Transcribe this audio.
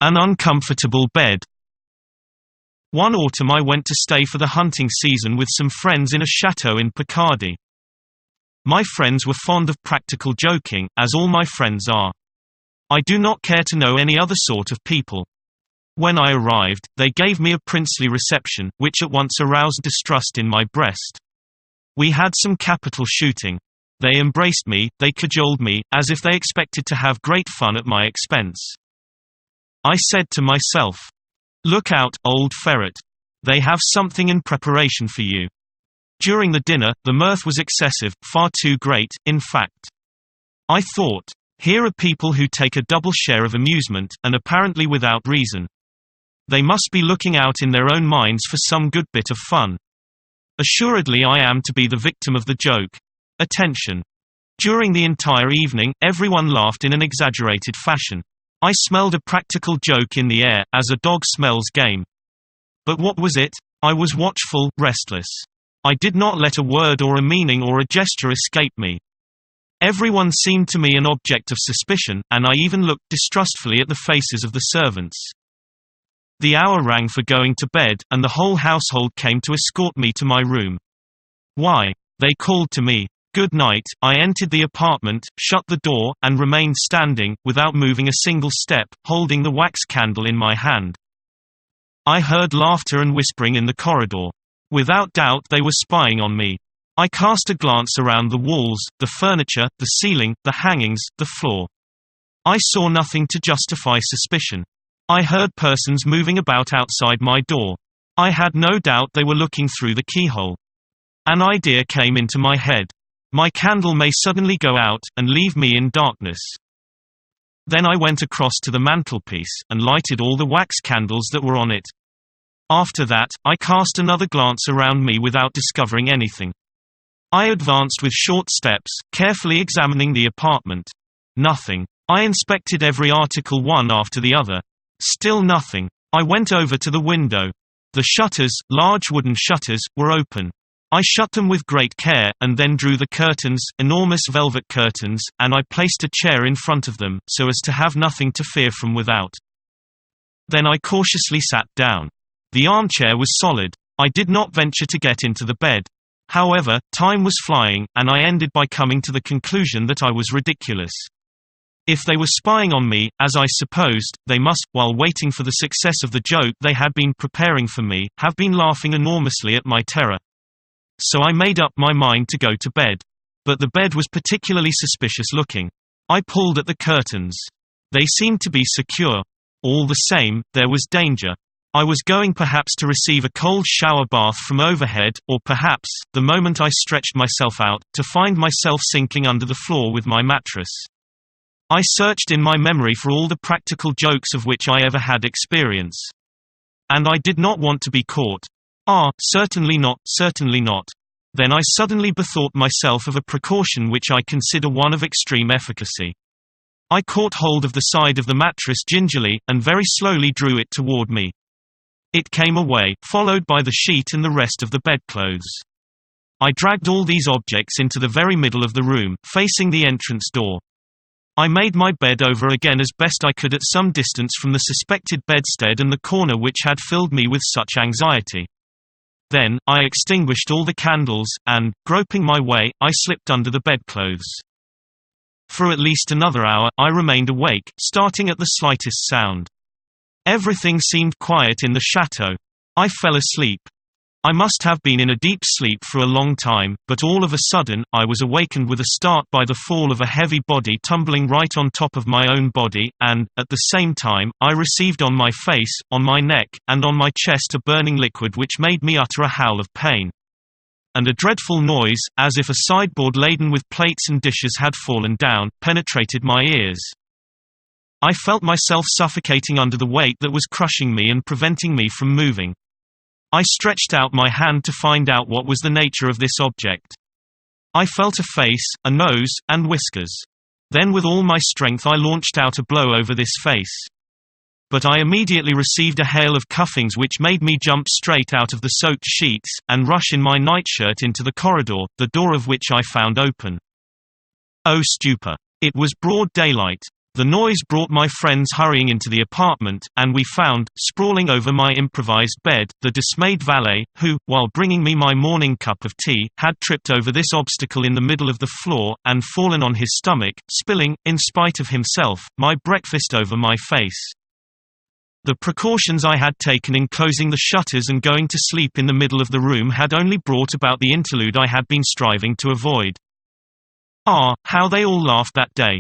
An uncomfortable bed. One autumn I went to stay for the hunting season with some friends in a chateau in Picardy. My friends were fond of practical joking, as all my friends are. I do not care to know any other sort of people. When I arrived, they gave me a princely reception, which at once aroused distrust in my breast. We had some capital shooting. They embraced me, they cajoled me, as if they expected to have great fun at my expense. I said to myself, "Look out, old ferret. They have something in preparation for you." During the dinner, the mirth was excessive, far too great, in fact. I thought, here are people who take a double share of amusement, and apparently without reason. They must be looking out in their own minds for some good bit of fun. Assuredly I am to be the victim of the joke. Attention. During the entire evening, everyone laughed in an exaggerated fashion. I smelled a practical joke in the air, as a dog smells game. But what was it? I was watchful, restless. I did not let a word or a meaning or a gesture escape me. Everyone seemed to me an object of suspicion, and I even looked distrustfully at the faces of the servants. The hour rang for going to bed, and the whole household came to escort me to my room. Why? They called to me, "Good night." I entered the apartment, shut the door, and remained standing, without moving a single step, holding the wax candle in my hand. I heard laughter and whispering in the corridor. Without doubt they were spying on me. I cast a glance around the walls, the furniture, the ceiling, the hangings, the floor. I saw nothing to justify suspicion. I heard persons moving about outside my door. I had no doubt they were looking through the keyhole. An idea came into my head. My candle may suddenly go out, and leave me in darkness. Then I went across to the mantelpiece, and lighted all the wax candles that were on it. After that, I cast another glance around me without discovering anything. I advanced with short steps, carefully examining the apartment. Nothing. I inspected every article one after the other. Still nothing. I went over to the window. The shutters, large wooden shutters, were open. I shut them with great care, and then drew the curtains, enormous velvet curtains, and I placed a chair in front of them, so as to have nothing to fear from without. Then I cautiously sat down. The armchair was solid. I did not venture to get into the bed. However, time was flying, and I ended by coming to the conclusion that I was ridiculous. If they were spying on me, as I supposed, they must, while waiting for the success of the joke they had been preparing for me, have been laughing enormously at my terror. So I made up my mind to go to bed. But the bed was particularly suspicious looking. I pulled at the curtains. They seemed to be secure. All the same, there was danger. I was going perhaps to receive a cold shower bath from overhead, or perhaps, the moment I stretched myself out, to find myself sinking under the floor with my mattress. I searched in my memory for all the practical jokes of which I ever had experience. And I did not want to be caught. Certainly not, certainly not. Then I suddenly bethought myself of a precaution which I consider one of extreme efficacy. I caught hold of the side of the mattress gingerly, and very slowly drew it toward me. It came away, followed by the sheet and the rest of the bedclothes. I dragged all these objects into the very middle of the room, facing the entrance door. I made my bed over again as best I could at some distance from the suspected bedstead and the corner which had filled me with such anxiety. Then, I extinguished all the candles, and, groping my way, I slipped under the bedclothes. For at least another hour, I remained awake, starting at the slightest sound. Everything seemed quiet in the chateau. I fell asleep. I must have been in a deep sleep for a long time, but all of a sudden, I was awakened with a start by the fall of a heavy body tumbling right on top of my own body, and, at the same time, I received on my face, on my neck, and on my chest a burning liquid which made me utter a howl of pain. And a dreadful noise, as if a sideboard laden with plates and dishes had fallen down, penetrated my ears. I felt myself suffocating under the weight that was crushing me and preventing me from moving. I stretched out my hand to find out what was the nature of this object. I felt a face, a nose, and whiskers. Then with all my strength I launched out a blow over this face. But I immediately received a hail of cuffings which made me jump straight out of the soaked sheets, and rush in my nightshirt into the corridor, the door of which I found open. Oh stupor! It was broad daylight. The noise brought my friends hurrying into the apartment, and we found, sprawling over my improvised bed, the dismayed valet, who, while bringing me my morning cup of tea, had tripped over this obstacle in the middle of the floor, and fallen on his stomach, spilling, in spite of himself, my breakfast over my face. The precautions I had taken in closing the shutters and going to sleep in the middle of the room had only brought about the interlude I had been striving to avoid. Ah, how they all laughed that day.